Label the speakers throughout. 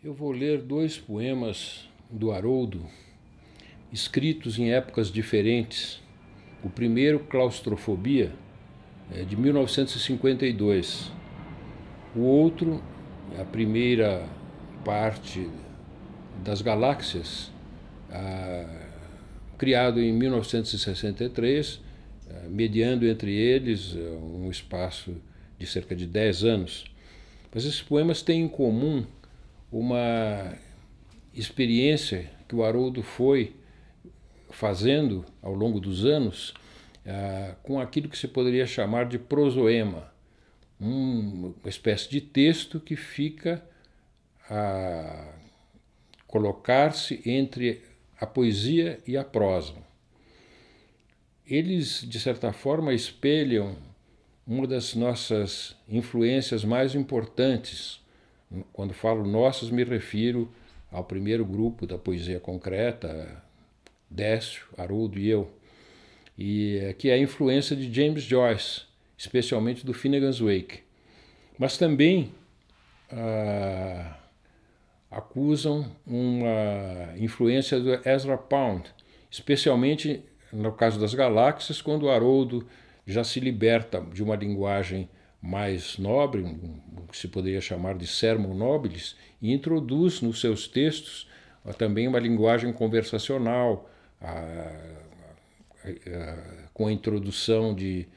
Speaker 1: Eu vou ler dois poemas do Haroldo, escritos em épocas diferentes. O primeiro, Claustrofobia, é de 1952. O outro, a primeira parte das Galáxias, criado em 1963, mediando entre eles um espaço de cerca de 10 anos. Mas esses poemas têm em comum uma experiência que o Haroldo foi fazendo ao longo dos anos com aquilo que se poderia chamar de prosoema, uma espécie de texto que fica a colocar-se entre a poesia e a prosa. Eles, de certa forma, espelham uma das nossas influências mais importantes. Quando falo nossas, me refiro ao primeiro grupo da poesia concreta, Décio, Haroldo e eu, que é a influência de James Joyce, especialmente do Finnegans Wake. Mas também acusam uma influência do Ezra Pound, especialmente no caso das Galáxias, quando o Haroldo já se liberta de uma linguagem mais nobre, o que se poderia chamar de sermon nobilis, e introduz nos seus textos também uma linguagem conversacional, com a introdução de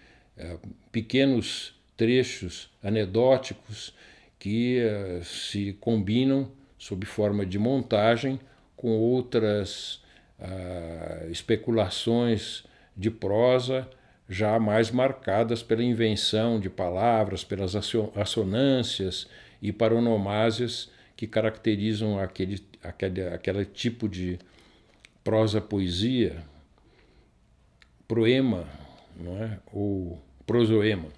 Speaker 1: pequenos trechos anedóticos que se combinam sob forma de montagem com outras especulações de prosa já mais marcadas pela invenção de palavras, pelas assonâncias e paronomásias que caracterizam aquele tipo de prosa-poesia, proema, não é? Ou prosoema.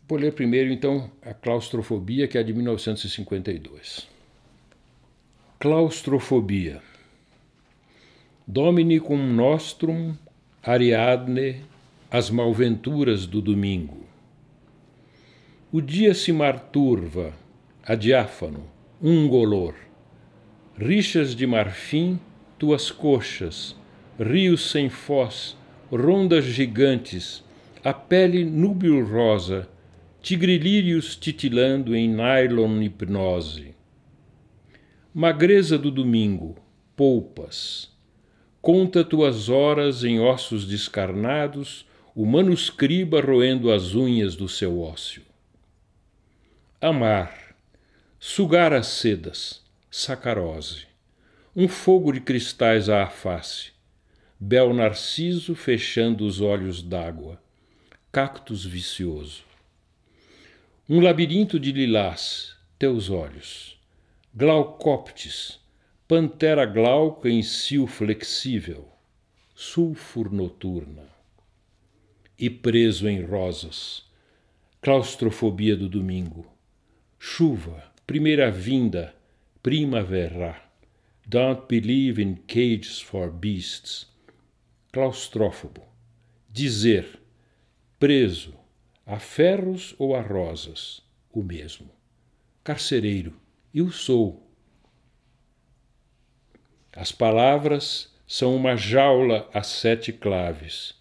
Speaker 1: Vou ler primeiro, então, a Claustrofobia, que é de 1952. Claustrofobia. Domini cum nostrum Ariadne, as malventuras do domingo. O dia se marturva, adiáfano, ungolor. Rixas de marfim, tuas coxas, rios sem foz, rondas gigantes, a pele núbil-rosa, tigrilírios titilando em nylon hipnose. Magreza do domingo, polpas. Conta tuas horas em ossos descarnados, o manuscriba roendo as unhas do seu ócio. Amar, sugar as sedas, sacarose, um fogo de cristais à face, bel narciso fechando os olhos d'água, cactus vicioso. Um labirinto de lilás, teus olhos, glaucóptes, pantera glauca em cio flexível, sulfur noturna. E preso em rosas, claustrofobia do domingo, chuva, primeira vinda, primavera, don't believe in cages for beasts, claustrófobo, dizer, preso, a ferros ou a rosas, o mesmo, carcereiro, eu sou. As palavras são uma jaula a 7 claves.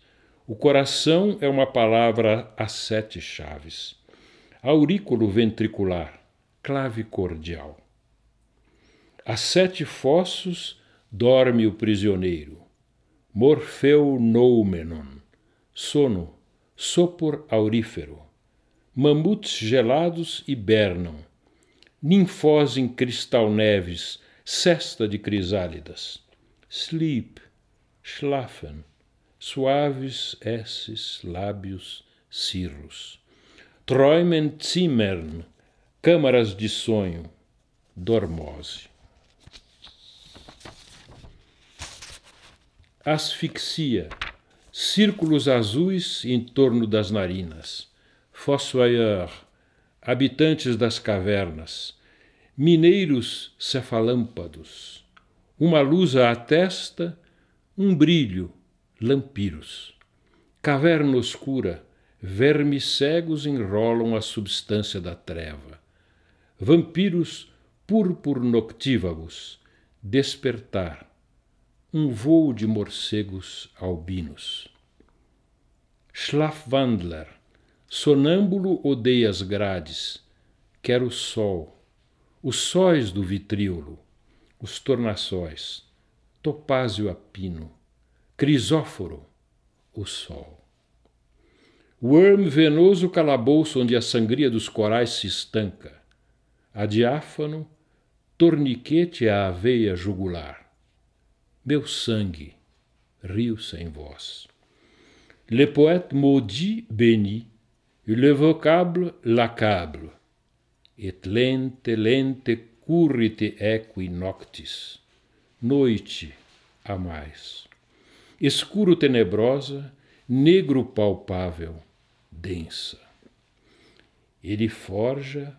Speaker 1: O coração é uma palavra a 7 chaves. Aurículo ventricular, clave cordial. A 7 fossos dorme o prisioneiro. Morfeu noumenon, sono, sopor aurífero. Mamutes gelados hibernam. Ninfós em cristal neves, cesta de crisálidas. Sleep, schlafen, suaves esses lábios cirros. Träumen zimmern, câmaras de sonho, dormose. Asfixia, círculos azuis em torno das narinas. Fossoyeur, habitantes das cavernas. Mineiros cefalâmpados, uma luz à testa, um brilho, lampiros. Caverna oscura, vermes cegos enrolam a substância da treva. Vampiros purpur noctívagos, despertar, um voo de morcegos albinos. Schlafwandler, sonâmbulo odeia as grades, quer o sol, os sóis do vitríolo, os tornassóis, topázio a pino, crisóforo, o sol. Worm venoso calabouço onde a sangria dos corais se estanca, a diáfano, torniquete à aveia jugular. Meu sangue, rio sem voz. Le poète maudit bénit, le vocable l'accable, et lente, lente currite equi noctis. Noite a mais. Escuro tenebrosa, negro palpável, densa. Ele forja,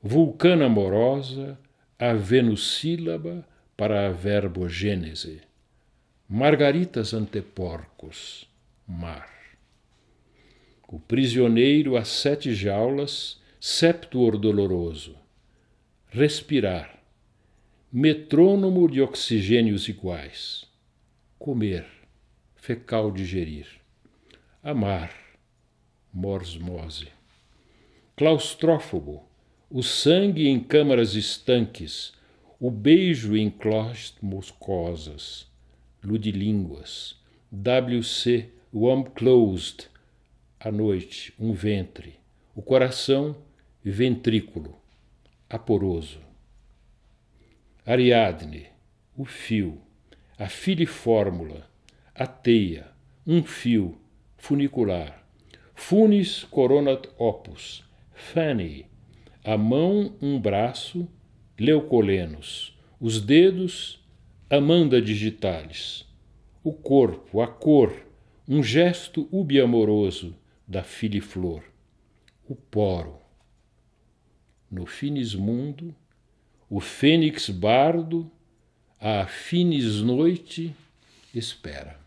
Speaker 1: vulcana amorosa, a venussílaba para a verbogênese. Margaritas anteporcos, mar. O prisioneiro a 7 jaulas, septuor doloroso. Respirar. Metrônomo de oxigênios iguais. Comer. Fecal digerir. Amar. Morsmose. Claustrófobo. O sangue em câmaras estanques. O beijo em cloches moscosas. Ludilínguas. WC. Womb closed. À noite, um ventre. O coração, ventrículo. Aporoso. Ariadne, o fio. A filifórmula. A teia. Um fio. Funicular. Funis coronat opus. Fanny. A mão, um braço. Leucolenos. Os dedos, Amanda digitalis. O corpo, a cor. Um gesto ubiamoroso da filiflor. O poro. No finis mundo, o fênix bardo, a finis noite, espera.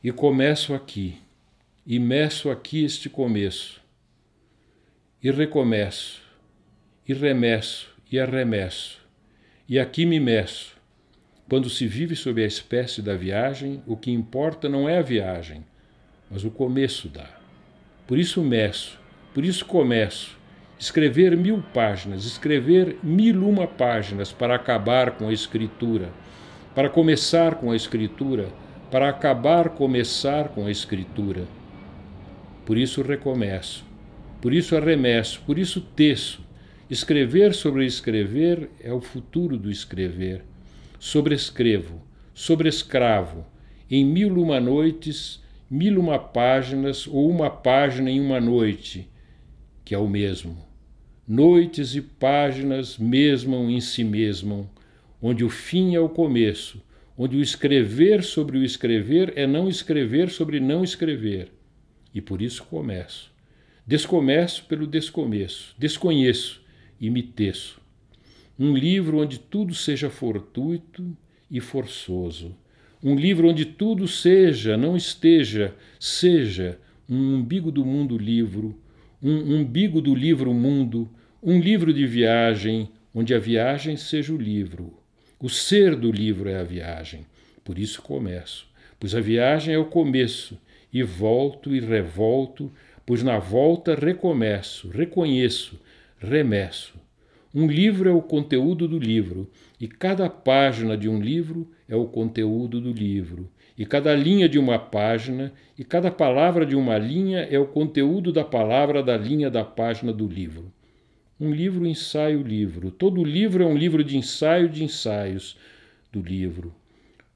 Speaker 1: E começo aqui, e meço aqui este começo, e recomeço, e remeço, e arremesso, e aqui me meço. Quando se vive sob a espécie da viagem, o que importa não é a viagem, mas o começo dá. Por isso meço, por isso começo. Escrever 1000 páginas, escrever 1001 páginas para acabar com a escritura, para começar com a escritura, para acabar, começar com a escritura. Por isso recomeço, por isso arremesso, por isso teço. Escrever sobre escrever é o futuro do escrever. Sobrescrevo, sobrescravo, em 1001 noites, 1001 páginas ou uma página em uma noite, que é o mesmo. Noites e páginas mesmam em si mesmam, onde o fim é o começo, onde o escrever sobre o escrever é não escrever sobre não escrever. E por isso começo. Descomeço pelo descomeço, desconheço e me teço. Um livro onde tudo seja fortuito e forçoso. Um livro onde tudo seja, não esteja, seja um umbigo do mundo livro, um umbigo do livro mundo, um livro de viagem, onde a viagem seja o livro. O ser do livro é a viagem. Por isso começo, pois a viagem é o começo, e volto e revolto, pois na volta recomeço, reconheço, remeço. Um livro é o conteúdo do livro, e cada página de um livro é o conteúdo do livro, e cada linha de uma página, e cada palavra de uma linha é o conteúdo da palavra da linha da página do livro. Um livro ensaia o livro. Todo livro é um livro de ensaio de ensaios do livro.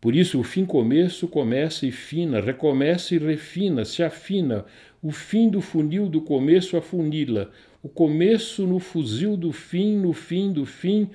Speaker 1: Por isso o fim-começo começa e fina, recomeça e refina, se afina. O fim do funil do começo afunila. O começo no fuzil do fim, no fim do fim,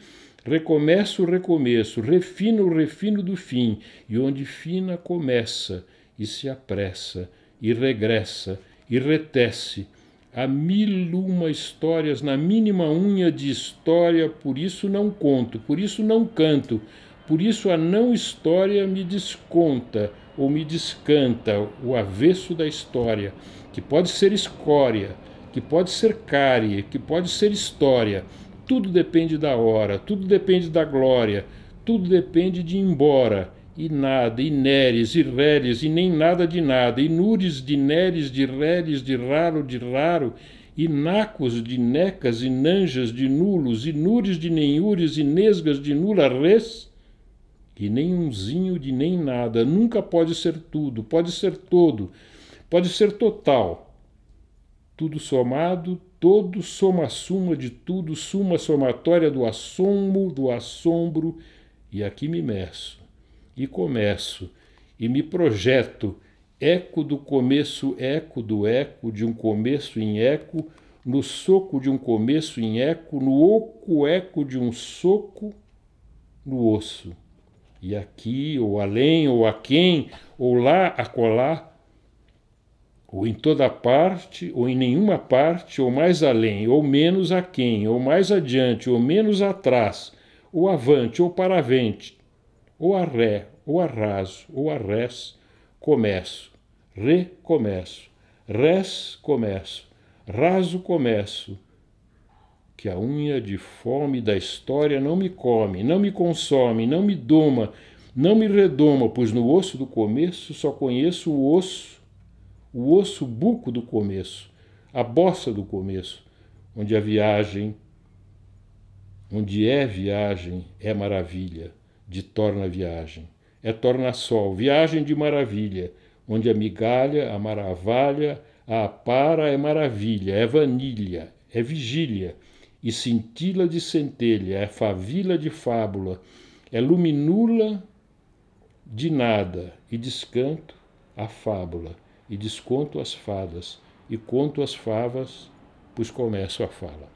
Speaker 1: recomeço o recomeço, refino o refino do fim, e onde fina começa, e se apressa, e regressa, e retece. Há 1001 histórias na mínima unha de história, por isso não conto, por isso não canto, por isso a não história me desconta, ou me descanta o avesso da história, que pode ser escória, que pode ser cárie, que pode ser história. Tudo depende da hora, tudo depende da glória, tudo depende de ir embora, e nada, e neres, e reles, e nem nada de nada, e nures de neres, de reles, de raro, e nacos de necas, e nanjas de nulos, e nures de nenhures, e nesgas de nula res, e nem umzinho de nem nada. Nunca pode ser tudo, pode ser todo, pode ser total. Tudo somado, todo soma-suma de tudo, suma somatória do assomo, do assombro, e aqui me meço, e começo, e me projeto, eco do começo, eco do eco, de um começo em eco, no soco de um começo em eco, no oco eco de um soco no osso. E aqui, ou além, ou aquém, ou lá, acolá, ou em toda parte, ou em nenhuma parte, ou mais além, ou menos aquém, ou mais adiante, ou menos atrás, ou avante, ou paravente, ou a ré, ou a raso, ou a res, começo, recomeço, res começo, raso começo, que a unha de fome da história não me come, não me consome, não me doma, não me redoma, pois no osso do começo só conheço o osso buco do começo, a bossa do começo, onde a viagem, onde é viagem, é maravilha, de torna viagem, é torna-sol, viagem de maravilha, onde a migalha, a maravilha, a apara é maravilha, é vanilha, é vigília, e cintila de centelha, é favila de fábula, é luminula de nada, e descanto a fábula, e desconto as fadas, e conto as favas, pois começo a fala.